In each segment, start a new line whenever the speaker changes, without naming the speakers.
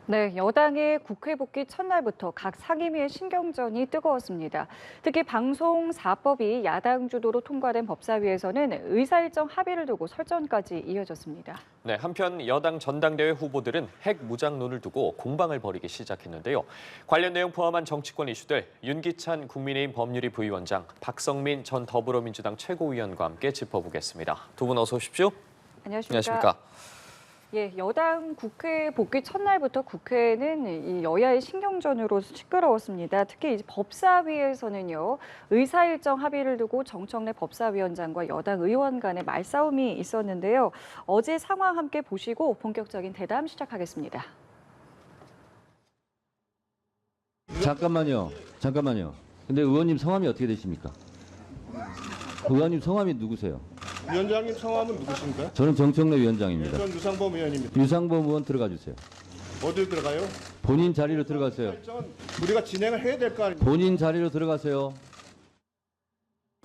네, 여당의 국회 복귀 첫날부터 각 상임위의 신경전이 뜨거웠습니다. 특히 방송 4법이 야당 주도로 통과된 법사위에서는 의사일정 합의를 두고 설전까지 이어졌습니다.
네, 한편 여당 전당대회 후보들은 핵 무장론을 두고 공방을 벌이기 시작했는데요. 관련 내용 포함한 정치권 이슈들 윤기찬 국민의힘 법률위 부위원장, 박성민 전 더불어민주당 최고위원과 함께 짚어보겠습니다. 두 분 어서 오십시오.
안녕하십니까. 예, 여당 국회 복귀 첫날부터 국회는 이 여야의 신경전으로 시끄러웠습니다. 특히 이제 법사위에서는요, 의사일정 합의를 두고 정청래 법사위원장과 여당 의원 간의 말싸움이 있었는데요. 어제 상황 함께 보시고 본격적인 대담 시작하겠습니다.
잠깐만요. 근데 의원님 성함이 어떻게 되십니까? 의원님 성함이 누구세요?
위원장님 성함은 누구십니까?
저는 정청래 위원장입니다.
전 유상범 의원입니다.
유상범 의원 들어가 주세요.
어디로 들어가요?
본인 자리로 들어가세요.
일정은 우리가 진행을 해야 될 거 아닙니까?
본인 자리로 들어가세요.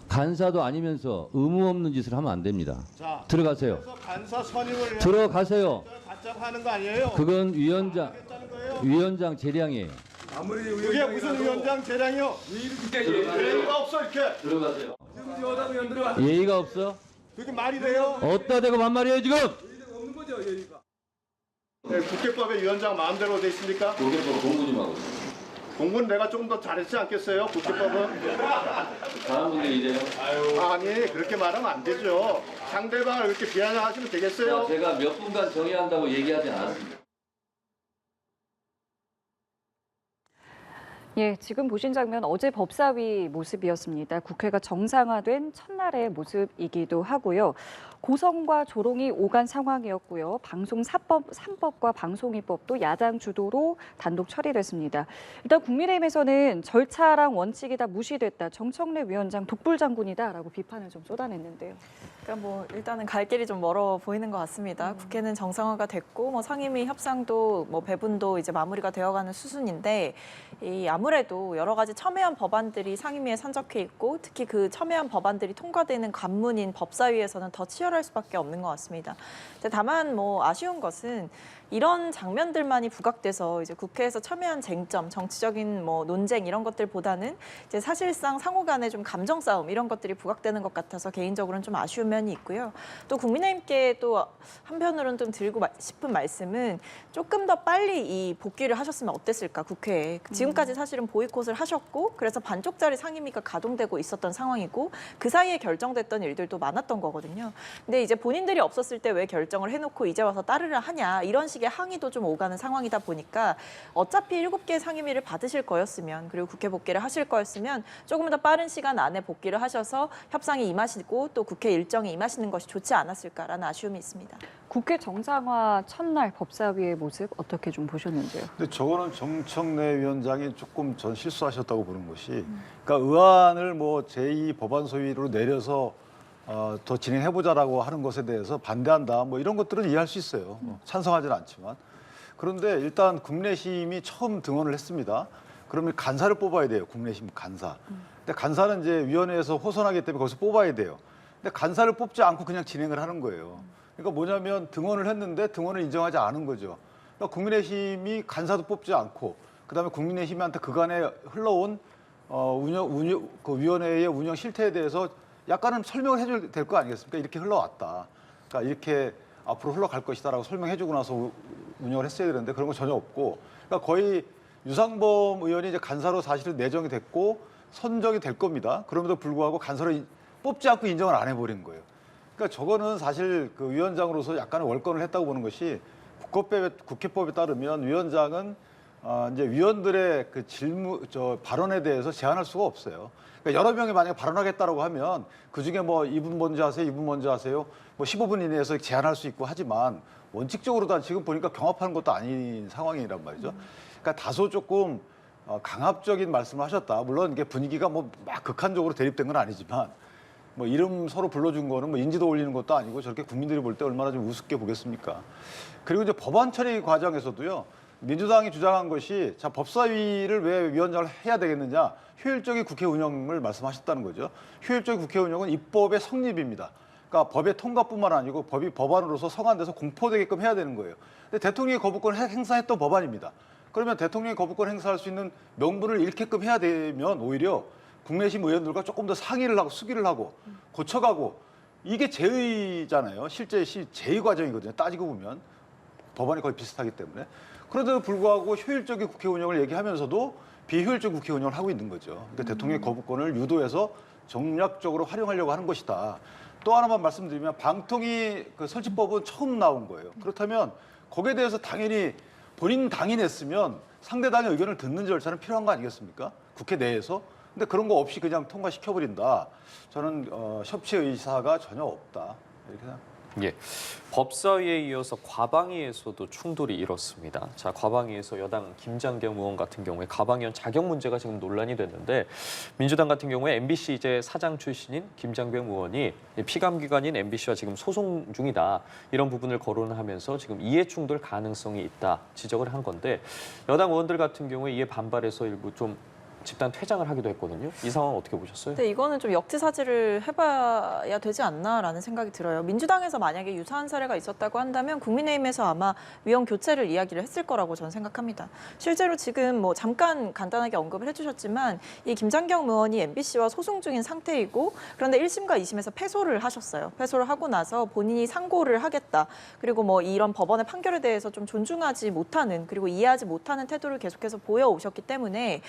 간사도 아니면서 의무 없는 짓을 하면 안 됩니다.
자,
들어가세요.
그래서 간사 선임을
들어가세요.
바짝 하는 거 아니에요?
그건
하겠다는 거예요?
위원장 재량이에요.
그게 무슨 위원장 재량이요? 예의가 없어 이렇게.
들어가세요. 예의가 없어?
그게 말이 돼요?
어디다 대고 반말이에요 지금?
네, 국회법에 위원장 마음대로 돼 있습니까?
국회법 공무님하고
공부는 내가 좀 더 잘했지 않겠어요? 국회법은?
다른 분들 이제요.
아니 그렇게 말하면 안 되죠. 상대방을 이렇게 비아냥하시면 되겠어요?
제가 몇 분간 정의한다고 얘기하지 않았습니다.
예, 지금 보신 장면 어제 법사위 모습이었습니다. 국회가 정상화된 첫날의 모습이기도 하고요. 고성과 조롱이 오간 상황이었고요. 방송 3법과 방송위법도 야당 주도로 단독 처리됐습니다. 일단 국민의힘에서는 절차랑 원칙이 다 무시됐다. 정청래 위원장 독불장군이다라고 비판을 좀 쏟아냈는데요.
그러니까 뭐 일단은 갈 길이 좀 멀어 보이는 것 같습니다. 국회는 정상화가 됐고 뭐 상임위 협상도 뭐 배분도 이제 마무리가 되어가는 수순인데 아무래도 여러 가지 첨예한 법안들이 상임위에 산적해 있고 특히 그 첨예한 법안들이 통과되는 관문인 법사위에서는 더 치열할 수밖에 없는 것 같습니다. 다만 뭐 아쉬운 것은 이런 장면들만이 부각돼서 이제 국회에서 첨예한 쟁점, 정치적인 뭐 논쟁 이런 것들보다는 이제 사실상 상호 간의 좀 감정 싸움 이런 것들이 부각되는 것 같아서 개인적으로는 좀 아쉬운 면이 있고요. 또 국민의힘께 또 한편으로는 좀 드리고 싶은 말씀은 조금 더 빨리 이 복귀를 하셨으면 어땠을까 국회에. 지금까지 사실은 보이콧을 하셨고 그래서 반쪽짜리 상임위가 가동되고 있었던 상황이고 그 사이에 결정됐던 일들도 많았던 거거든요. 근데 이제 본인들이 없었을 때 왜 결정을 해놓고 이제 와서 따르려 하냐 이런 식의 항의도 좀 오가는 상황이다 보니까 어차피 7개 상임위를 받으실 거였으면 그리고 국회 복귀를 하실 거였으면 조금 더 빠른 시간 안에 복귀를 하셔서 협상에 임하시고 또 국회 일정에 임하시는 것이 좋지 않았을까라는 아쉬움이 있습니다.
국회 정상화 첫날 법사위의 모습 어떻게 좀 보셨는지요?
근데 저거는 정청래 위원장이 조금 전 실수하셨다고 보는 것이, 그러니까 의안을 뭐 제2법안 소위로 내려서 더 진행해보자라고 하는 것에 대해서 반대한다, 뭐 이런 것들은 이해할 수 있어요. 찬성하지는 않지만. 그런데 일단 국내심이 처음 등원을 했습니다. 그러면 간사를 뽑아야 돼요. 국내심 간사. 근데 간사는 이제 위원회에서 호선하기 때문에 거기서 뽑아야 돼요. 근데 간사를 뽑지 않고 그냥 진행을 하는 거예요. 그러니까 뭐냐면 등원을 했는데 등원을 인정하지 않은 거죠. 그러니까 국민의힘이 간사도 뽑지 않고 그다음에 국민의힘한테 그간에 흘러온 그 위원회의 운영 실태에 대해서 약간은 설명을 해줘야 될 거 아니겠습니까? 이렇게 흘러왔다. 그러니까 이렇게 앞으로 흘러갈 것이다라고 설명해주고 나서 운영을 했어야 되는데 그런 거 전혀 없고, 그러니까 거의 유상범 의원이 이제 간사로 사실은 내정이 됐고 선정이 될 겁니다. 그럼에도 불구하고 간사로 뽑지 않고 인정을 안 해버린 거예요. 그러니까 저거는 사실 그 위원장으로서 약간의 월권을 했다고 보는 것이, 국회법에 따르면 위원장은 이제 위원들의 그 발언에 대해서 제한할 수가 없어요. 그러니까 여러 명이 만약에 발언하겠다라고 하면 그 중에 뭐 이분 먼저 하세요, 이분 먼저 하세요, 뭐 15분 이내에서 제한할 수 있고 하지만 원칙적으로도 지금 보니까 경합하는 것도 아닌 상황이란 말이죠. 그러니까 다소 조금 강압적인 말씀을 하셨다. 물론 이게 분위기가 뭐 막 극한적으로 대립된 건 아니지만 뭐 이름 서로 불러준 거는 뭐 인지도 올리는 것도 아니고 저렇게 국민들이 볼 때 얼마나 좀 우습게 보겠습니까? 그리고 이제 법안 처리 과정에서도요. 민주당이 주장한 것이, 자, 법사위를 왜 위원장을 해야 되겠느냐, 효율적인 국회 운영을 말씀하셨다는 거죠. 효율적인 국회 운영은 입법의 성립입니다. 그러니까 법의 통과뿐만 아니고 법이 법안으로서 성안돼서 공포되게끔 해야 되는 거예요. 근데 대통령이 거부권을 행사했던 법안입니다. 그러면 대통령이 거부권 행사할 수 있는 명분을 잃게끔 해야 되면 오히려 국내심 의원들과 조금 더 상의를 하고 수기를 하고 고쳐가고 이게 제의잖아요. 실제 제의 과정이거든요. 따지고 보면 법안이 거의 비슷하기 때문에. 그런데도 불구하고 효율적인 국회 운영을 얘기하면서도 비효율적 국회 운영을 하고 있는 거죠. 그러니까 대통령의 거부권을 유도해서 정략적으로 활용하려고 하는 것이다. 또 하나만 말씀드리면 방통위 그 설치법은 처음 나온 거예요. 그렇다면 거기에 대해서 당연히 본인 당이 냈으면 상대 당의 의견을 듣는 절차는 필요한 거 아니겠습니까? 국회 내에서. 근데 그런 거 없이 그냥 통과시켜버린다. 저는 협치 의사가 전혀 없다. 이렇게 생각합니다.
예, 법사위에 이어서 과방위에서도 충돌이 일었습니다. 자, 과방위에서 여당 김장겸 의원 같은 경우에 과방위원 자격 문제가 지금 논란이 됐는데 민주당 같은 경우에 MBC 이제 사장 출신인 김장겸 의원이 피감기관인 MBC와 지금 소송 중이다. 이런 부분을 거론하면서 지금 이해 충돌 가능성이 있다 지적을 한 건데 여당 의원들 같은 경우에 이에 반발해서 일부 좀 집단 퇴장을 하기도 했거든요. 이 상황 어떻게 보셨어요?
근데 이거는 좀 역지사지를 해봐야 되지 않나라는 생각이 들어요. 민주당에서 만약에 유사한 사례가 있었다고 한다면 국민의힘에서 아마 위원 교체를 이야기를 했을 거라고 저는 생각합니다. 실제로 지금 뭐 잠깐 간단하게 언급을 해주셨지만 이 김장겸 의원이 MBC와 소송 중인 상태이고 그런데 1심과 2심에서 패소를 하셨어요. 패소를 하고 나서 본인이 상고를 하겠다. 그리고 뭐 이런 법원의 판결에 대해서 좀 존중하지 못하는 그리고 이해하지 못하는 태도를 계속해서 보여오셨기 때문에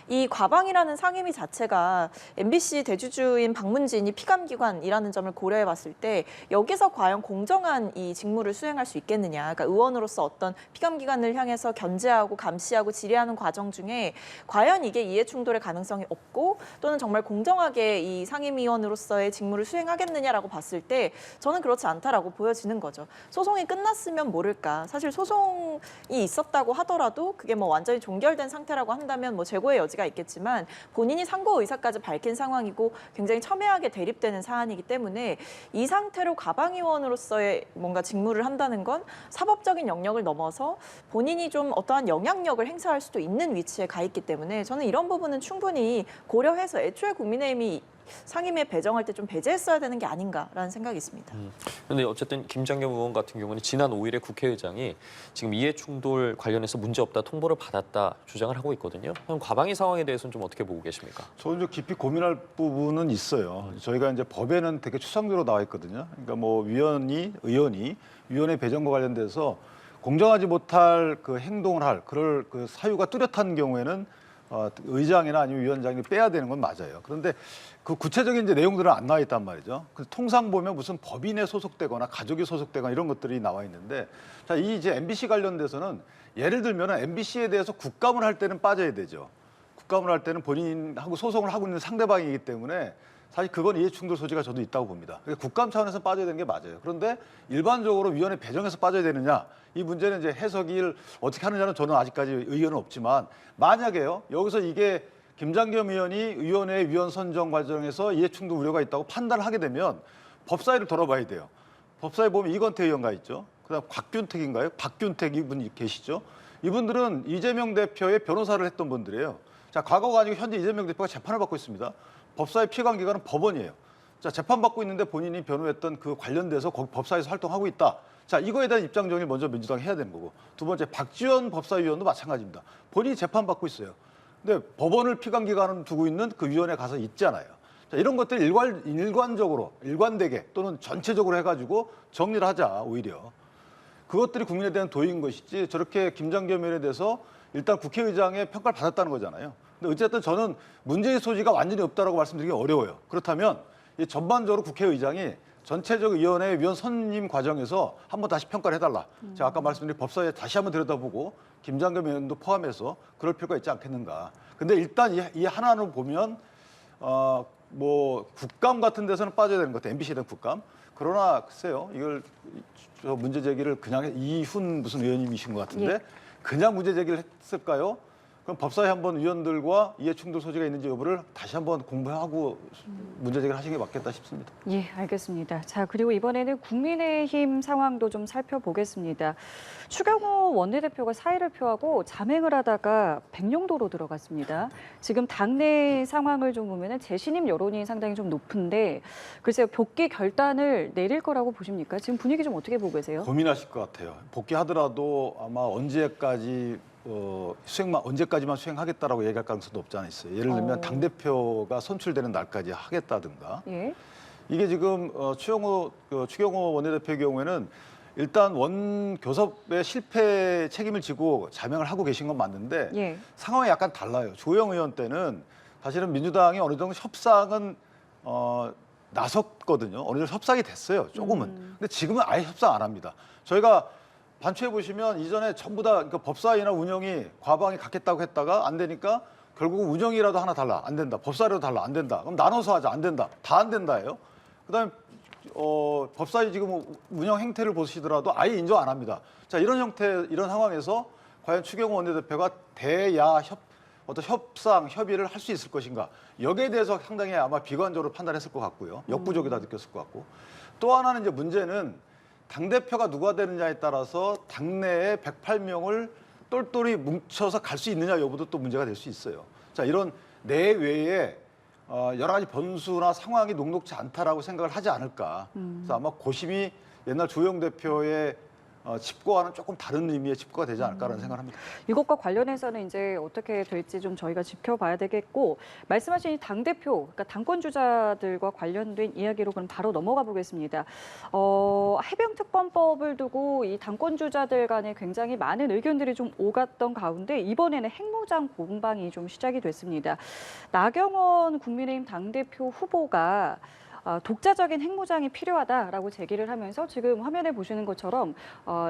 이 과방이라는 상임위 자체가 MBC 대주주인 방문진이 피감기관이라는 점을 고려해 봤을 때 여기서 과연 공정한 이 직무를 수행할 수 있겠느냐. 그러니까 의원으로서 어떤 피감기관을 향해서 견제하고 감시하고 질의하는 과정 중에 과연 이게 이해충돌의 가능성이 없고 또는 정말 공정하게 이 상임위원으로서의 직무를 수행하겠느냐라고 봤을 때 저는 그렇지 않다라고 보여지는 거죠. 소송이 끝났으면 모를까. 사실 소송이 있었다고 하더라도 그게 뭐 완전히 종결된 상태라고 한다면 뭐 재고의 여지가 있겠지만 본인이 상고 의사까지 밝힌 상황이고 굉장히 첨예하게 대립되는 사안이기 때문에 이 상태로 가방위원으로서의 뭔가 직무를 한다는 건 사법적인 영역을 넘어서 본인이 좀 어떠한 영향력을 행사할 수도 있는 위치에 가 있기 때문에 저는 이런 부분은 충분히 고려해서 애초에 국민의힘이 상임위에 배정할 때 좀 배제했어야 되는 게 아닌가라는 생각이 있습니다.
그런데 어쨌든 김장겸 의원 같은 경우는 지난 5일에 국회의장이 지금 이해충돌 관련해서 문제없다 통보를 받았다 주장을 하고 있거든요. 그럼 과방위 상황에 대해서는 좀 어떻게 보고 계십니까?
저는 좀 깊이 고민할 부분은 있어요. 저희가 이제 법에는 되게 추상적으로 나와 있거든요. 그러니까 뭐 의원이 위원회 배정과 관련돼서 공정하지 못할 그 행동을 할 그럴 그 사유가 뚜렷한 경우에는 의장이나 아니면 위원장이 빼야 되는 건 맞아요. 그런데 그 구체적인 이제 내용들은 안 나와 있단 말이죠. 그 통상 보면 무슨 법인에 소속되거나 가족이 소속되거나 이런 것들이 나와 있는데, 자, 이 이제 MBC 관련돼서는 예를 들면은 MBC에 대해서 국감을 할 때는 빠져야 되죠. 국감을 할 때는 본인하고 소송을 하고 있는 상대방이기 때문에 사실 그건 이해충돌 소지가 저도 있다고 봅니다. 그래서 국감 차원에서 빠져야 되는 게 맞아요. 그런데 일반적으로 위원회 배정해서 빠져야 되느냐, 이 문제는 이제 해석을 어떻게 하느냐는 저는 아직까지 의견은 없지만, 만약에요 여기서 이게 김장겸 의원이 위원회 위원 선정 과정에서 이해충돌 우려가 있다고 판단을 하게 되면 법사위를 돌아봐야 돼요. 법사위 보면 이건태 의원가 있죠. 그다음 곽균택인가요? 박균택 이분 계시죠. 이분들은 이재명 대표의 변호사를 했던 분들이에요. 자, 과거가 아니고 현재 이재명 대표가 재판을 받고 있습니다. 법사위 피감 기관은 법원이에요. 자, 재판받고 있는데 본인이 변호했던 그 관련돼서 거기 법사위에서 활동하고 있다. 자, 이거에 대한 입장 정리를 먼저 민주당이 해야 되는 거고, 두 번째 박지원 법사위원도 마찬가지입니다. 본인이 재판받고 있어요. 근데 법원을 피감 기관을 두고 있는 그 위원회 가서 있잖아요. 자, 이런 것들 일관적으로, 일관되게 또는 전체적으로 해가지고 정리를 하자. 오히려 그것들이 국민에 대한 도의인 것이지, 저렇게 김장겸 의원에 대해서 일단 국회의장의 평가를 받았다는 거잖아요. 근데 어쨌든 저는 문제의 소지가 완전히 없다라고 말씀드리기 어려워요. 그렇다면 이 전반적으로 국회의장이 전체적 위원회 위원 선임 과정에서 한번 다시 평가를 해달라. 제가 아까 말씀드린 법사위에 다시 한번 들여다보고 김장겸 의원도 포함해서 그럴 필요가 있지 않겠는가. 근데 일단 이 하나로 보면 뭐 국감 같은 데서는 빠져야 되는 것 같아요. MBC에 대한 국감. 그러나 글쎄요, 이걸 저 문제 제기를 그냥 이훈 무슨 의원님이신 것 같은데
예.
그냥 문제 제기를 했을까요? 그럼 법사위 한번 위원들과 이해충돌 소지가 있는지 여부를 다시 한번 공부하고 문제제기를 하시는 게 맞겠다 싶습니다.
예, 알겠습니다. 자, 그리고 이번에는 국민의힘 상황도 좀 살펴보겠습니다. 추경호 원내대표가 사의를 표하고 자맹을 하다가 백령도로 들어갔습니다. 지금 당내 상황을 좀 보면은 재신임 여론이 상당히 좀 높은데 글쎄요, 복귀 결단을 내릴 거라고 보십니까? 지금 분위기 좀 어떻게 보고 계세요?
고민하실 것 같아요. 복귀하더라도 아마 언제까지만 수행하겠다라고 얘기할 가능성도 없지 않아 있어요. 예를 들면 당대표가 선출되는 날까지 하겠다든가.
예.
이게 지금 추경호 원내대표의 경우에는 일단 원교섭의 실패 책임을 지고 자명을 하고 계신 건 맞는데
예.
상황이 약간 달라요. 조영 의원 때는 사실은 민주당이 어느 정도 협상은 나섰거든요. 어느 정도 협상이 됐어요. 조금은. 근데 지금은 아예 협상 안 합니다. 저희가 반추해 보시면 이전에 전부 다 그러니까 법사위나 운영이 과방이 갖겠다고 했다가 안 되니까 결국은 운영이라도 하나 달라. 안 된다. 법사위라도 달라. 안 된다. 그럼 나눠서 하자. 안 된다. 다 안 된다예요. 그다음에 법사위 지금 운영 행태를 보시더라도 아예 인정 안 합니다. 자, 이런 형태, 이런 상황에서 과연 추경호 원내대표가 어떤 협상, 협의를 할 수 있을 것인가. 여기에 대해서 상당히 아마 비관적으로 판단했을 것 같고요. 역부족이다 느꼈을 것 같고. 또 하나는 이제 문제는 당대표가 누가 되느냐에 따라서 당내에 108명을 똘똘이 뭉쳐서 갈 수 있느냐 여부도 또 문제가 될 수 있어요. 자, 이런 내외에 여러 가지 변수나 상황이 녹록지 않다라고 생각을 하지 않을까. 그래서 아마 고심이 옛날 조영 대표의 칩과는 조금 다른 의미의 칩과가 되지 않을까라는 생각을 합니다.
이것과 관련해서는 이제 어떻게 될지 좀 저희가 지켜봐야 되겠고 말씀하신 이 당대표, 그러니까 당권 주자들과 관련된 이야기로 그럼 바로 넘어가 보겠습니다. 해병특검법을 두고 이 당권 주자들 간에 굉장히 많은 의견들이 좀 오갔던 가운데 이번에는 핵무장 공방이 좀 시작이 됐습니다. 나경원 국민의힘 당대표 후보가 독자적인 핵무장이 필요하다라고 제기를 하면서 지금 화면에 보시는 것처럼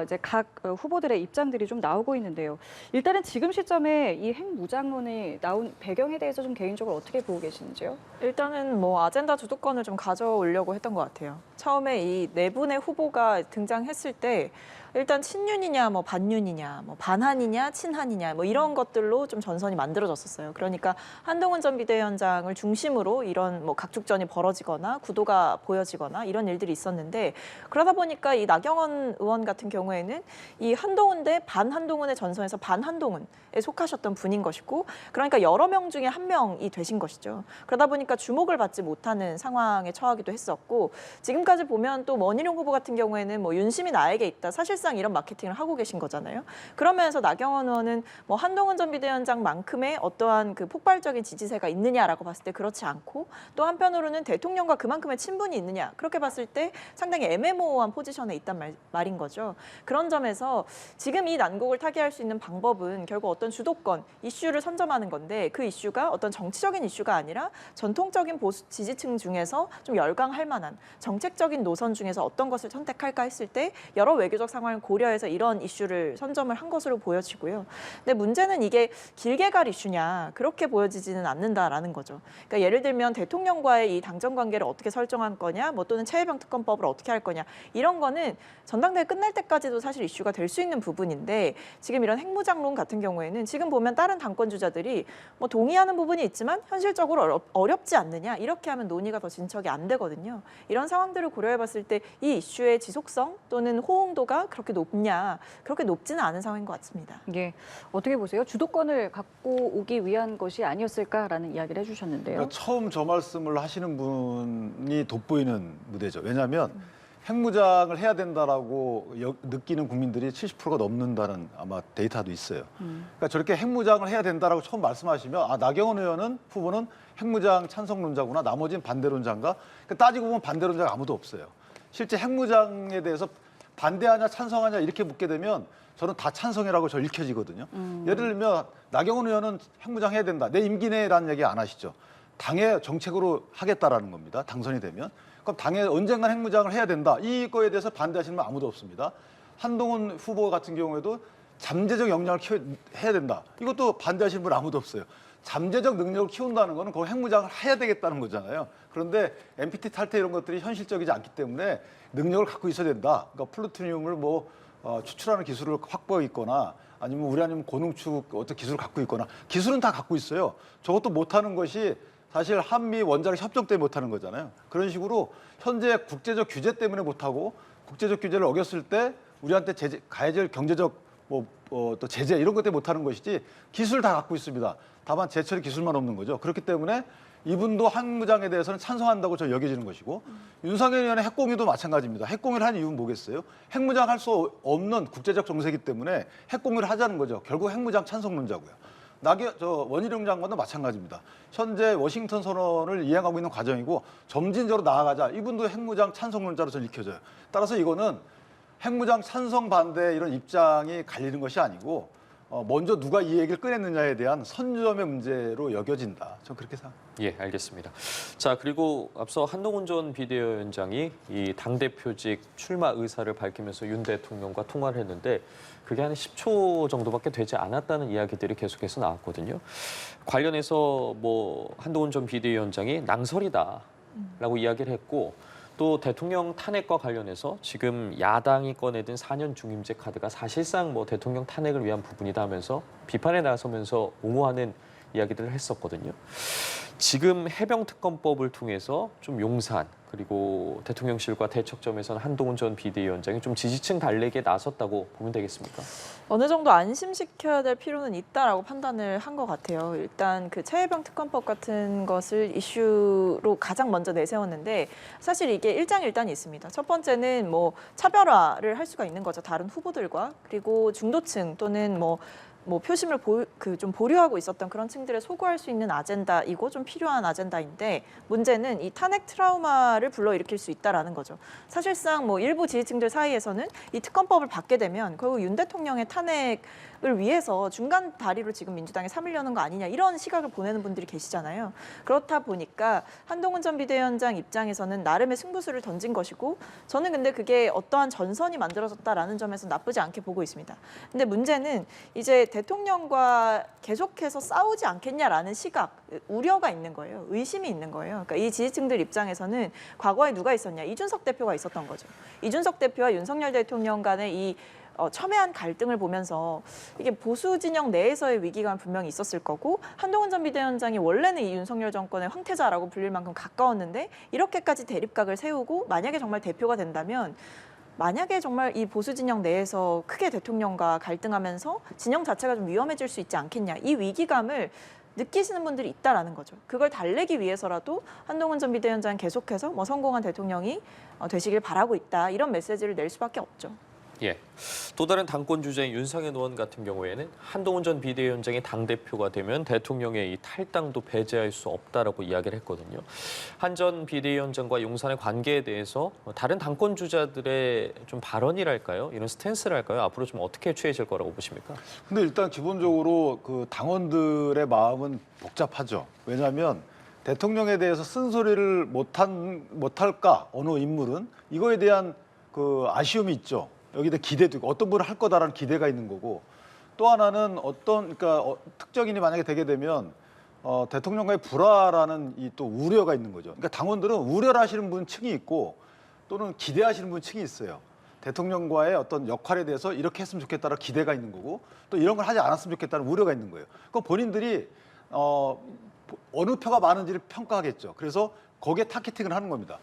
이제 각 후보들의 입장들이 좀 나오고 있는데요. 일단은 지금 시점에 이 핵무장론이 나온 배경에 대해서 좀 개인적으로 어떻게 보고 계시는지요?
일단은 뭐 아젠다 주도권을 좀 가져오려고 했던 것 같아요. 처음에 이 네 분의 후보가 등장했을 때 일단 친윤이냐, 뭐 반윤이냐, 뭐 반한이냐, 친한이냐, 뭐 이런 것들로 좀 전선이 만들어졌었어요. 그러니까 한동훈 전 비대위원장을 중심으로 이런 뭐 각축전이 벌어지거나 구도가 보여지거나 이런 일들이 있었는데 그러다 보니까 이 나경원 의원 같은 경우에는 이 한동훈 대 반한동훈의 전선에서 반한동훈에 속하셨던 분인 것이고 그러니까 여러 명 중에 한 명이 되신 것이죠. 그러다 보니까 주목을 받지 못하는 상황에 처하기도 했었고 지금까지 보면 또 원희룡 후보 같은 경우에는 뭐 윤심이 나에게 있다. 사실상 이런 마케팅을 하고 계신 거잖아요. 그러면서 나경원 의원은 뭐 한동훈 전 비대위원장만큼의 어떠한 그 폭발적인 지지세가 있느냐라고 봤을 때 그렇지 않고 또 한편으로는 대통령과 그만큼의 친분이 있느냐 그렇게 봤을 때 상당히 애매모호한 포지션에 있단 말인 거죠. 그런 점에서 지금 이 난국을 타개할 수 있는 방법은 결국 어떤 주도권 이슈를 선점하는 건데 그 이슈가 어떤 정치적인 이슈가 아니라 전통적인 보수 지지층 중에서 좀 열광할 만한 정책적인 노선 중에서 어떤 것을 선택할까 했을 때 여러 외교적 상황을 고려해서 이런 이슈를 선점을 한 것으로 보여지고요. 근데 문제는 이게 길게 갈 이슈냐 그렇게 보여지지는 않는다라는 거죠. 그러니까 예를 들면 대통령과의 이 당정 관계를 어떻게 설정할 거냐, 뭐 또는 최혜병 특검법을 어떻게 할 거냐 이런 거는 전당대회 끝날 때까지도 사실 이슈가 될 수 있는 부분인데 지금 이런 핵무장론 같은 경우에는 지금 보면 다른 당권 주자들이 뭐 동의하는 부분이 있지만 현실적으로 어렵지 않느냐 이렇게 하면 논의가 더 진척이 안 되거든요. 이런 상황들을 고려해봤을 때 이 이슈의 지속성 또는 호응도가 그렇게 높냐 그렇게 높지는 않은 상황인 것 같습니다.
예, 어떻게 보세요? 주도권을 갖고 오기 위한 것이 아니었을까라는 이야기를 해주셨는데요.
그러니까 처음 저 말씀을 하시는 분이 돋보이는 무대죠. 왜냐하면 핵무장을 해야 된다라고 느끼는 국민들이 70%가 넘는다는 아마 데이터도 있어요. 그러니까 저렇게 핵무장을 해야 된다라고 처음 말씀하시면 나경원 의원은 후보는 핵무장 찬성론자구나. 나머지는 반대론자인가? 그러니까 따지고 보면 반대론자가 아무도 없어요. 실제 핵무장에 대해서 반대하냐 찬성하냐 이렇게 묻게 되면 저는 다 찬성이라고 저 읽혀지거든요. 예를 들면 나경원 의원은 핵무장 해야 된다. 내 임기 내라는 얘기 안 하시죠. 당의 정책으로 하겠다라는 겁니다. 당선이 되면. 그럼 당에 언젠간 핵무장을 해야 된다. 이거에 대해서 반대하시는 분 아무도 없습니다. 한동훈 후보 같은 경우에도 잠재적 역량을 해야 된다. 이것도 반대하시는 분 아무도 없어요. 잠재적 능력을 키운다는 거는 그 핵무장을 해야 되겠다는 거잖아요. 그런데 NPT 탈퇴 이런 것들이 현실적이지 않기 때문에 능력을 갖고 있어야 된다. 그러니까 플루토늄을 추출하는 기술을 확보해 있거나 아니면 우리 아니면 고농축 어떤 기술을 갖고 있거나 기술은 다 갖고 있어요. 저것도 못하는 것이 사실 한미 원자력 협정 때문에 못하는 거잖아요. 그런 식으로 현재 국제적 규제 때문에 못하고 국제적 규제를 어겼을 때 우리한테 가해질 경제적 또 제재 이런 것 때문에 못하는 것이지 기술 다 갖고 있습니다. 다만 제철의 기술만 없는 거죠. 그렇기 때문에 이분도 핵무장에 대해서는 찬성한다고 저 여겨지는 것이고 윤석열 의원의 핵공유도 마찬가지입니다. 핵공유를 한 이유는 뭐겠어요? 핵무장 할 수 없는 국제적 정세이기 때문에 핵공유를 하자는 거죠. 결국 핵무장 찬성론자고요. 원희룡 장관도 마찬가지입니다. 현재 워싱턴 선언을 이행하고 있는 과정이고 점진적으로 나아가자. 이분도 핵무장 찬성론자로 저는 읽혀져요. 따라서 이거는 핵무장 찬성 반대 이런 입장이 갈리는 것이 아니고 먼저 누가 이 얘기를 꺼냈느냐에 대한 선점의 문제로 여겨진다. 저는 그렇게 생각합니다.
예, 알겠습니다. 자, 그리고 앞서 한동훈 전 비대위원장이 이 당대표직 출마 의사를 밝히면서 윤 대통령과 통화를 했는데 그게 한 10초 정도밖에 되지 않았다는 이야기들이 계속해서 나왔거든요. 관련해서 한동훈 전 비대위원장이 낭설이다라고 이야기를 했고 또 대통령 탄핵과 관련해서 지금 야당이 꺼내든 4년 중임제 카드가 사실상 대통령 탄핵을 위한 부분이다 하면서 비판에 나서면서 옹호하는 이야기들을 했었거든요. 지금 해병특검법을 통해서 좀 용산 그리고 대통령실과 대척점에서는 한동훈 전 비대위원장이 좀 지지층 달래기에 나섰다고 보면 되겠습니까?
어느 정도 안심시켜야 될 필요는 있다라고 판단을 한 것 같아요. 일단 그 최혜병 특검법 같은 것을 이슈로 가장 먼저 내세웠는데 사실 이게 일장일단이 있습니다. 첫 번째는 차별화를 할 수가 있는 거죠. 다른 후보들과 그리고 중도층 또는 표심을 좀 보류하고 있었던 그런 층들을 소구할 수 있는 아젠다이고 좀 필요한 아젠다인데 문제는 이 탄핵 트라우마를 불러일으킬 수 있다라는 거죠. 사실상 일부 지지층들 사이에서는 이 특검법을 받게 되면 결국 윤 대통령의 탄핵을 위해서 중간 다리로 지금 민주당에 삼으려는 거 아니냐 이런 시각을 보내는 분들이 계시잖아요. 그렇다 보니까 한동훈 전 비대위원장 입장에서는 나름의 승부수를 던진 것이고 저는 근데 그게 어떠한 전선이 만들어졌다라는 점에서 나쁘지 않게 보고 있습니다. 근데 문제는 이제 대통령과 계속해서 싸우지 않겠냐라는 시각, 우려가 있는 거예요. 의심이 있는 거예요. 그러니까 이 지지층들 입장에서는 과거에 누가 있었냐? 이준석 대표가 있었던 거죠. 이준석 대표와 윤석열 대통령 간의 이 첨예한 갈등을 보면서 이게 보수 진영 내에서의 위기가 분명히 있었을 거고 한동훈 전 비대위원장이 원래는 이 윤석열 정권의 황태자라고 불릴 만큼 가까웠는데 이렇게까지 대립각을 세우고 만약에 정말 대표가 된다면 만약에 정말 이 보수 진영 내에서 크게 대통령과 갈등하면서 진영 자체가 좀 위험해질 수 있지 않겠냐. 이 위기감을 느끼시는 분들이 있다라는 거죠. 그걸 달래기 위해서라도 한동훈 전 비대위원장은 계속해서 성공한 대통령이 되시길 바라고 있다. 이런 메시지를 낼 수밖에 없죠.
예. 또 다른 당권 주자인 윤상현 의원 같은 경우에는 한동훈 전 비대위원장이 당대표가 되면 대통령의 이 탈당도 배제할 수 없다라고 이야기를 했거든요. 한 전 비대위원장과 용산의 관계에 대해서 다른 당권 주자들의 좀 발언이랄까요? 이런 스탠스랄까요? 앞으로 좀 어떻게 취해질 거라고 보십니까?
근데 일단 기본적으로 그 당원들의 마음은 복잡하죠. 왜냐하면 대통령에 대해서 쓴소리를 못할까 어느 인물은 이거에 대한 그 아쉬움이 있죠. 여기다 기대도 있고 어떤 분을 할 거다라는 기대가 있는 거고 또 하나는 특정인이 만약에 되게 되면 대통령과의 불화라는 이 또 우려가 있는 거죠. 그러니까 당원들은 우려를 하시는 분 층이 있고 또는 기대하시는 분 층이 있어요. 대통령과의 어떤 역할에 대해서 이렇게 했으면 좋겠다는 기대가 있는 거고 또 이런 걸 하지 않았으면 좋겠다는 우려가 있는 거예요. 그럼 본인들이 어느 표가 많은지를 평가하겠죠. 그래서 거기에 타겟팅을 하는 겁니다.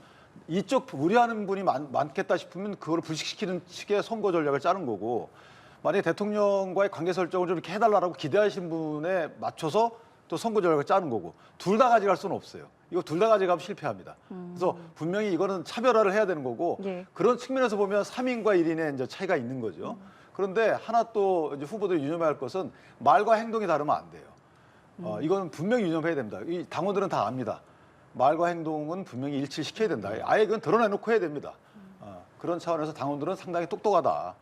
이쪽 우려하는 분이 많겠다 싶으면 그걸 불식시키는 식의 선거 전략을 짜는 거고 만약에 대통령과의 관계 설정을 좀 이렇게 해달라고 기대하시는 분에 맞춰서 또 선거 전략을 짜는 거고 둘 다 가져갈 수는 없어요. 이거 둘 다 가져가면 실패합니다. 그래서 분명히 이거는 차별화를 해야 되는 거고
예.
그런 측면에서 보면 3인과 1인의 이제 차이가 있는 거죠. 그런데 하나 또 이제 후보들이 유념해야 할 것은 말과 행동이 다르면 안 돼요. 이거는 분명히 유념해야 됩니다. 이 당원들은 다 압니다. 말과 행동은 분명히 일치시켜야 된다. 아예 그건 드러내놓고 해야 됩니다. 그런 차원에서 당원들은 상당히 똑똑하다.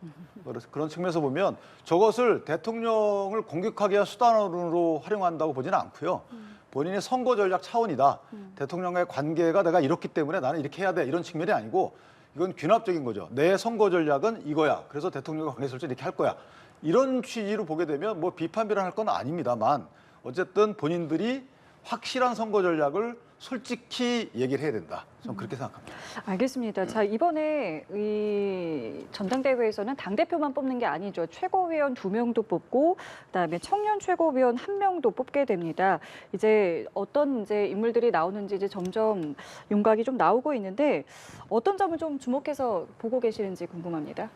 그런 측면에서 보면 저것을 대통령을 공격하기 위한 수단으로 활용한다고 보지는 않고요. 본인의 선거 전략 차원이다. 대통령과의 관계가 내가 이렇기 때문에 나는 이렇게 해야 돼. 이런 측면이 아니고 이건 귀납적인 거죠. 내 선거 전략은 이거야. 그래서 대통령과 관계 설정 이렇게 할 거야. 이런 취지로 보게 되면 비판 비난할 건 아닙니다만 어쨌든 본인들이 확실한 선거 전략을 솔직히 얘기를 해야 된다. 저는 그렇게 생각합니다.
알겠습니다. 자, 이번에 이 전당대회에서는 당대표만 뽑는 게 아니죠. 최고위원 2명도 뽑고 그다음에 청년 최고위원 1명도 뽑게 됩니다. 이제 어떤 이제 인물들이 나오는지 이제 점점 윤곽이 좀 나오고 있는데 어떤 점을 좀 주목해서 보고 계시는지 궁금합니다.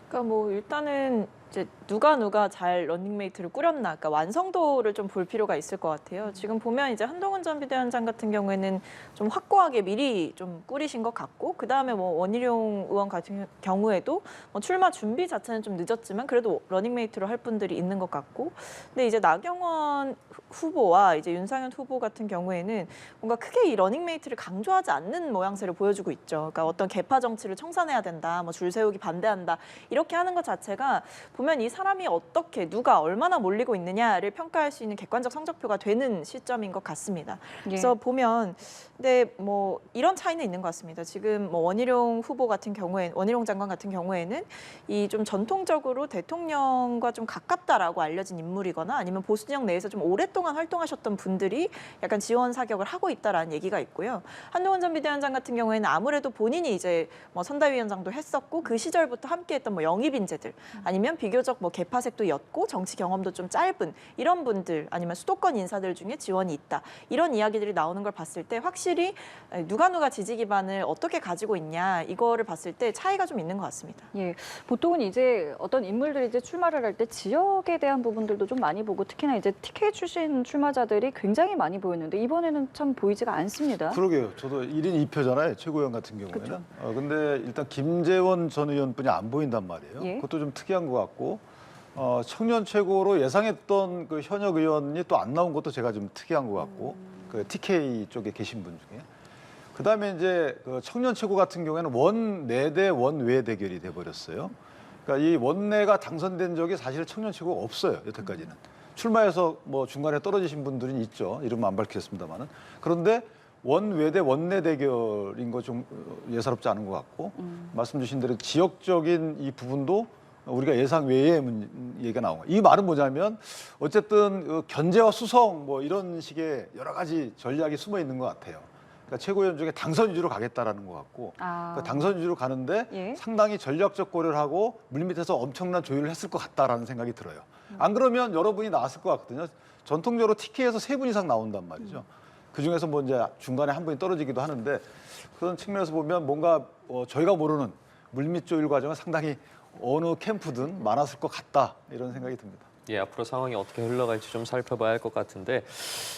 그러니까 뭐 일단은 이제 누가 잘 러닝메이트를 꾸렸나, 그러니까 완성도를 좀 볼 필요가 있을 것 같아요. 지금 보면 이제 한동훈 전 비대위원장 같은 경우에는 좀 확고하게 미리 좀 꾸리신 것 같고, 그 다음에 뭐 원희룡 의원 같은 경우에도 뭐 출마 준비 자체는 좀 늦었지만 그래도 러닝메이트로 할 분들이 있는 것 같고, 근데 이제 나경원 후보와 이제 윤상현 후보 같은 경우에는 뭔가 크게 이 러닝메이트를 강조하지 않는 모양새를 보여주고 있죠. 그러니까 어떤 계파 정치를 청산해야 된다, 뭐 줄 세우기 반대한다 이렇게 하는 것 자체가 보면 이 사람이 어떻게 누가 얼마나 몰리고 있느냐를 평가할 수 있는 객관적 성적표가 되는 시점인 것 같습니다. 그래서 보면 근데 뭐 이런 차이는 있는 것 같습니다. 지금 뭐 원희룡 후보 같은 경우에 원희룡 장관 같은 경우에는 이 좀 전통적으로 대통령과 좀 가깝다라고 알려진 인물이거나 아니면 보수 진영 내에서 좀 오랫동안 활동하셨던 분들이 약간 지원 사격을 하고 있다라는 얘기가 있고요. 한동훈 전 비대위원장 같은 경우에는 아무래도 본인이 이제 뭐 선대위원장도 했었고 그 시절부터 함께했던 뭐 영입 인재들 아니면 비교적 뭐 계파색도 옅고 정치 경험도 좀 짧은 이런 분들 아니면 수도권 인사들 중에 지원이 있다. 이런 이야기들이 나오는 걸 봤을 때 확실히 누가 지지 기반을 어떻게 가지고 있냐 이거를 봤을 때 차이가 좀 있는 것 같습니다.
예, 보통은 이제 어떤 인물들이 이제 출마를 할 때 지역에 대한 부분들도 좀 많이 보고 특히나 이제 TK 출신 출마자들이 굉장히 많이 보였는데 이번에는 참 보이지가 않습니다.
그러게요. 저도 1인 2표잖아요. 최고위원 같은 경우에는.
그렇죠.
근데 일단 김재원 전 의원뿐이 안 보인단 말이에요.
예.
그것도 좀 특이한 것 같고 청년 최고로 예상했던 그 현역 의원이 또 안 나온 것도 제가 좀 특이한 것 같고 그 TK 쪽에 계신 분 중에. 그다음에 이제 그 청년 최고 같은 경우에는 원내 대 원외 대결이 돼버렸어요. 그러니까 이 원내가 당선된 적이 사실 청년 최고가 없어요. 여태까지는. 출마해서 뭐 중간에 떨어지신 분들은 있죠. 이름은 안 밝히겠습니다만은. 그런데 원외 대 원내 대결인 거 좀 예사롭지 않은 것 같고 말씀 주신 대로 지역적인 이 부분도 우리가 예상 외의 얘기가 나온 거예요. 이 말은 뭐냐면 어쨌든 견제와 수성 뭐 이런 식의 여러 가지 전략이 숨어 있는 것 같아요. 그러니까 최고위원 중에 당선 위주로 가겠다라는 것 같고 그러니까 당선 위주로 가는데
예.
상당히 전략적 고려를 하고 물밑에서 엄청난 조율을 했을 것 같다라는 생각이 들어요. 안 그러면 여러분이 나왔을 것 같거든요. 전통적으로 TK에서 3분 이상 나온단 말이죠. 그중에서 뭐 이제 중간에 한 분이 떨어지기도 하는데 그런 측면에서 보면 뭔가 저희가 모르는 물밑 조율 과정은 상당히 어느 캠프든 많았을 것 같다 이런 생각이 듭니다.
예, 앞으로 상황이 어떻게 흘러갈지 좀 살펴봐야 할 것 같은데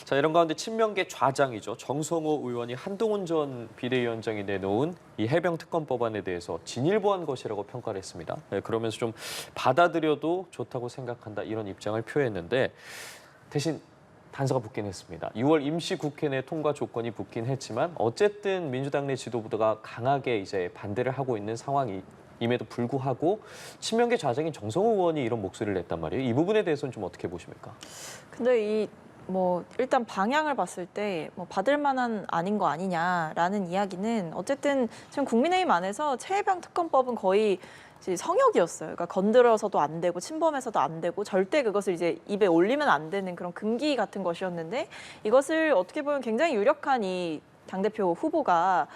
자 이런 가운데 친명계 좌장이죠. 정성호 의원이 한동훈 전 비대위원장이 내놓은 이 해병 특검 법안에 대해서 진일보한 것이라고 평가를 했습니다. 예, 그러면서 좀 받아들여도 좋다고 생각한다 이런 입장을 표했는데 대신 단서가 붙긴 했습니다. 6월 임시 국회 내 통과 조건이 붙긴 했지만 어쨌든 민주당 내 지도부가 강하게 이제 반대를 하고 있는 상황임에도 불구하고 친명계 좌장인 정성호 의원이 이런 목소리를 냈단 말이에요. 이 부분에 대해서는 좀 어떻게 보십니까?
근데 뭐 일단 방향을 봤을 때 뭐 받을 만한 아닌 거 아니냐라는 이야기는 어쨌든 지금 국민의힘 안에서 최혜병 특검법은 거의 이제 성역이었어요. 그러니까 건드려서도 안 되고 침범해서도 안 되고 절대 그것을 이제 입에 올리면 안 되는 그런 금기 같은 것이었는데 이것을 어떻게 보면 굉장히 유력한 이 당대표 후보가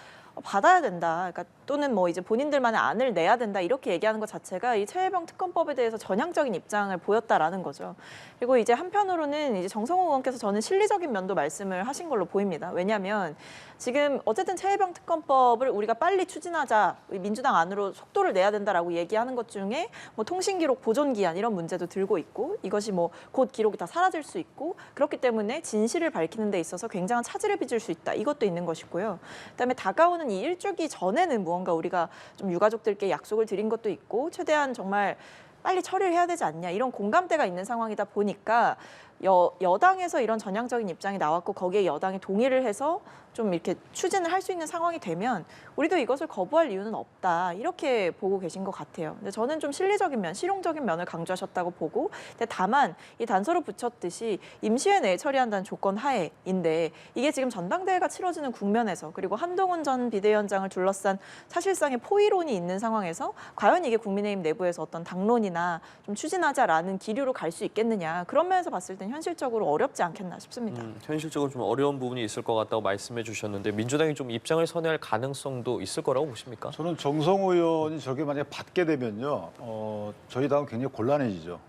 받아야 된다. 그러니까 또는 뭐 이제 본인들만의 안을 내야 된다. 이렇게 얘기하는 것 자체가 이 최혜병 특검법에 대해서 전향적인 입장을 보였다라는 거죠. 그리고 이제 한편으로는 이제 정성호 의원께서 저는 실리적인 면도 말씀을 하신 걸로 보입니다. 왜냐하면 지금 어쨌든 최혜병 특검법을 우리가 빨리 추진하자, 민주당 안으로 속도를 내야 된다라고 얘기하는 것 중에 뭐 통신기록 보존 기한 이런 문제도 들고 있고 이것이 뭐 곧 기록이 다 사라질 수 있고 그렇기 때문에 진실을 밝히는 데 있어서 굉장한 차질을 빚을 수 있다. 이것도 있는 것이고요. 그다음에 다가오는 이 일주기 전에는 무언가 우리가 좀 유가족들께 약속을 드린 것도 있고 최대한 정말 빨리 처리를 해야 되지 않냐 이런 공감대가 있는 상황이다 보니까 여당에서 이런 전향적인 입장이 나왔고 거기에 여당이 동의를 해서 좀 이렇게 추진을 할 수 있는 상황이 되면 우리도 이것을 거부할 이유는 없다 이렇게 보고 계신 것 같아요. 근데 저는 좀 실리적인 면, 실용적인 면을 강조하셨다고 보고 근데 다만 이 단서로 붙였듯이 임시회 내에 처리한다는 조건 하에인데 이게 지금 전당대회가 치러지는 국면에서 그리고 한동훈 전 비대위원장을 둘러싼 사실상의 포위론이 있는 상황에서 과연 이게 국민의힘 내부에서 어떤 당론이나 좀 추진하자라는 기류로 갈 수 있겠느냐 그런 면에서 봤을 땐 것은 현실적으로 어렵지 않겠나 싶습니다.
현실적으로 좀 어려운 부분이 있을 것 같다고 말씀해 주셨는데 민주당이 좀 입장을 선회할 가능성도 있을 거라고 보십니까?
저는 정성호 의원이 저게 만약에 받게 되면요, 저희 당은 굉장히 곤란해지죠.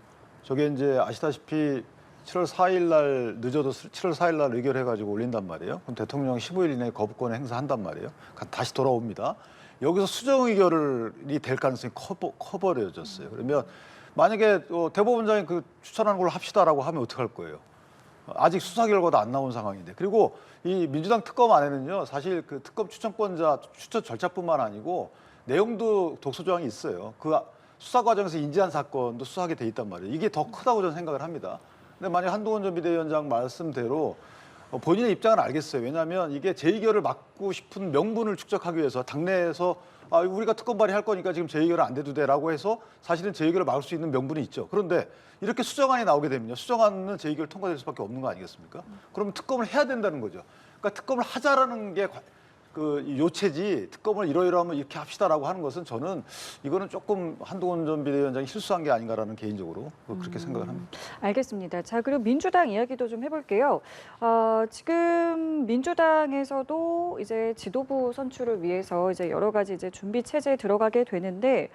저게 이제 아시다시피 7월 4일 날 늦어도 7월 4일 날 의결해가지고 올린단 말이에요. 그럼 대통령이 15일 이내에 거부권을 행사한단 말이에요. 다시 돌아옵니다. 여기서 수정 의결이 될 가능성이 커버려졌어요. 그러면 만약에 대법원장이 그 추천하는 걸로 합시다라고 하면 어떡할 거예요? 아직 수사 결과도 안 나온 상황인데. 그리고 이 민주당 특검 안에는요, 사실 그 특검 추천권자 추천 절차뿐만 아니고 내용도 독소 조항이 있어요. 그 수사 과정에서 인지한 사건도 수사하게 돼 있단 말이에요. 이게 더 크다고 저는 생각을 합니다. 근데 만약 한동훈 전 비대위원장 말씀대로 본인의 입장은 알겠어요. 왜냐하면 이게 재의결을 막고 싶은 명분을 축적하기 위해서 당내에서 우리가 특검 발의할 거니까 지금 재의결은 안 돼도 돼라고 해서 사실은 재의결을 막을 수 있는 명분이 있죠. 그런데 이렇게 수정안이 나오게 되면요, 수정안은 재의결 통과될 수밖에 없는 거 아니겠습니까? 그러면 특검을 해야 된다는 거죠. 그러니까 특검을 하자라는 게 그 요체지, 특검을 이러이러하면 이렇게 합시다라고 하는 것은 저는 이거는 조금 한동훈 전 비대위원장이 실수한 게 아닌가라는 개인적으로 그렇게 생각을 합니다.
알겠습니다. 자, 그리고 민주당 이야기도 좀 해볼게요. 지금 민주당에서도 이제 지도부 선출을 위해서 이제 여러 가지 이제 준비 체제에 들어가게 되는데,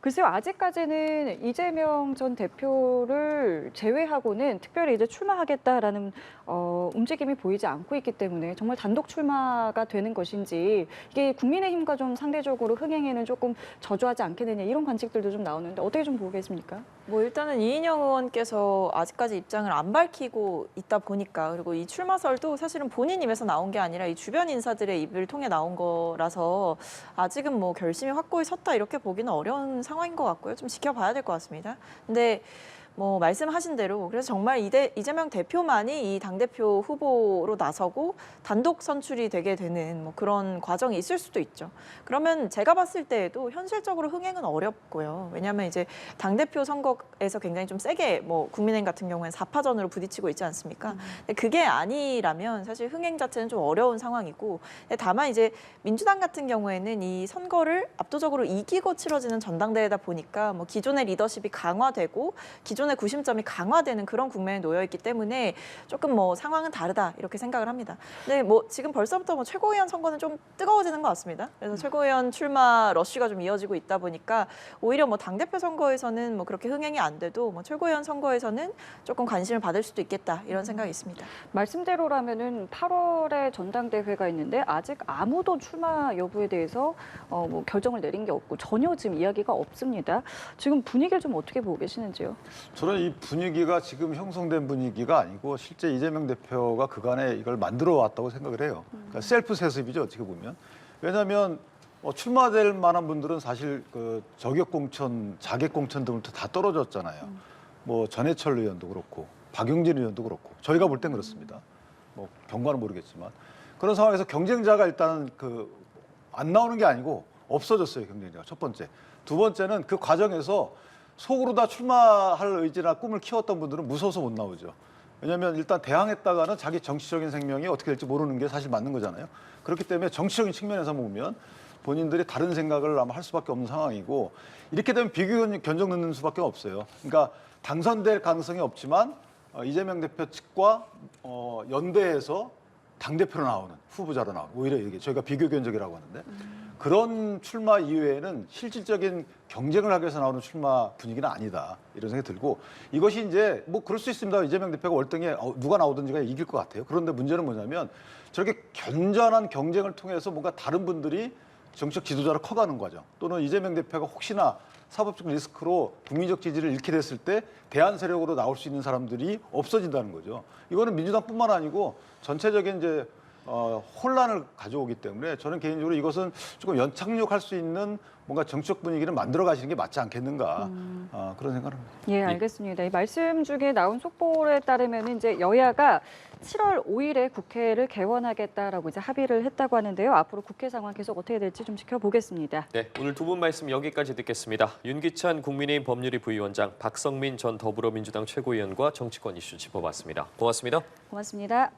글쎄요, 아직까지는 이재명 전 대표를 제외하고는 특별히 이제 출마하겠다라는 움직임이 보이지 않고 있기 때문에 정말 단독 출마가 되는 것인지, 이게 국민의힘과 좀 상대적으로 흥행에는 조금 저조하지 않겠느냐, 이런 관측들도 좀 나오는데 어떻게 좀 보고 계십니까?
뭐 일단은 이인영 의원께서 아직까지 입장을 안 밝히고 있다 보니까, 그리고 이 출마설도 사실은 본인 입에서 나온 게 아니라 이 주변 인사들의 입을 통해 나온 거라서 아직은 뭐 결심이 확고히 섰다 이렇게 보기는 어려운 상황인 것 같고요. 좀 지켜봐야 될 것 같습니다. 근데 뭐 말씀하신 대로 그래서 정말 이재명 대표만이 이 당대표 후보로 나서고 단독 선출이 되게 되는 뭐 그런 과정이 있을 수도 있죠. 그러면 제가 봤을 때에도 현실적으로 흥행은 어렵고요. 왜냐하면 이제 당대표 선거에서 굉장히 좀 세게 뭐 국민의힘 같은 경우에는 4파전으로 부딪히고 있지 않습니까? 근데 그게 아니라면 사실 흥행 자체는 좀 어려운 상황이고, 다만 이제 민주당 같은 경우에는 이 선거를 압도적으로 이기고 치러지는 전당대회다 보니까 뭐 기존의 리더십이 강화되고 기존의 구심점이 강화되는 그런 국면에 놓여 있기 때문에 조금 뭐 상황은 다르다 이렇게 생각을 합니다. 근데 뭐 지금 벌써부터 뭐 최고위원 선거는 좀 뜨거워지는 것 같습니다. 그래서 최고위원 출마 러쉬가 좀 이어지고 있다 보니까 오히려 뭐 당대표 선거에서는 뭐 그렇게 흥행이 안 돼도 뭐 최고위원 선거에서는 조금 관심을 받을 수도 있겠다 이런 생각이 있습니다.
말씀대로라면은 8월에 전당대회가 있는데 아직 아무도 출마 여부에 대해서 뭐 결정을 내린 게 없고 전혀 지금 이야기가 없습니다. 지금 분위기를 좀 어떻게 보고 계시는지요?
저는 이 분위기가 지금 형성된 분위기가 아니고 실제 이재명 대표가 그간에 이걸 만들어 왔다고 생각을 해요. 그러니까 셀프 세습이죠, 어떻게 보면. 왜냐하면 출마될 만한 분들은 사실 그 저격 공천, 자객 공천 등부터 다 떨어졌잖아요. 뭐 전해철 의원도 그렇고 박용진 의원도 그렇고 저희가 볼 땐 그렇습니다. 뭐 경과는 모르겠지만 그런 상황에서 경쟁자가 일단 안 나오는 게 아니고 없어졌어요, 경쟁자가. 첫 번째. 두 번째는 그 과정에서 속으로 다 출마할 의지나 꿈을 키웠던 분들은 무서워서 못 나오죠. 왜냐하면 일단 대항했다가는 자기 정치적인 생명이 어떻게 될지 모르는 게 사실 맞는 거잖아요. 그렇기 때문에 정치적인 측면에서 보면 본인들이 다른 생각을 아마 할 수밖에 없는 상황이고, 이렇게 되면 비교 견적 넣는 수밖에 없어요. 그러니까 당선될 가능성이 없지만 이재명 대표 측과 연대해서 당대표로 나오는, 후보자로 나오는, 오히려 이게 저희가 비교 견적이라고 하는데 그런 출마 이외에는 실질적인 경쟁을 하기 위해서 나오는 출마 분위기는 아니다, 이런 생각이 들고, 이것이 이제 뭐 그럴 수 있습니다. 이재명 대표가 월등히 누가 나오든지가 이길 것 같아요. 그런데 문제는 뭐냐면 저렇게 견전한 경쟁을 통해서 뭔가 다른 분들이 정치적 지도자로 커가는 과정, 또는 이재명 대표가 혹시나 사법적 리스크로 국민적 지지를 잃게 됐을 때 대안 세력으로 나올 수 있는 사람들이 없어진다는 거죠. 이거는 민주당뿐만 아니고 전체적인 이제 혼란을 가져오기 때문에 저는 개인적으로 이것은 조금 연착륙할 수 있는 뭔가 정치적 분위기를 만들어 가시는 게 맞지 않겠는가, 그런 생각을 합니다.
예, 알겠습니다. 이 말씀 중에 나온 속보에 따르면 이제 여야가 7월 5일에 국회를 개원하겠다라고 이제 합의를 했다고 하는데요. 앞으로 국회 상황 계속 어떻게 될지 좀 지켜보겠습니다.
네, 오늘 두 분 말씀 여기까지 듣겠습니다. 윤기찬 국민의힘 법률위 부위원장, 박성민 전 더불어민주당 최고위원과 정치권 이슈 짚어봤습니다. 고맙습니다.
고맙습니다.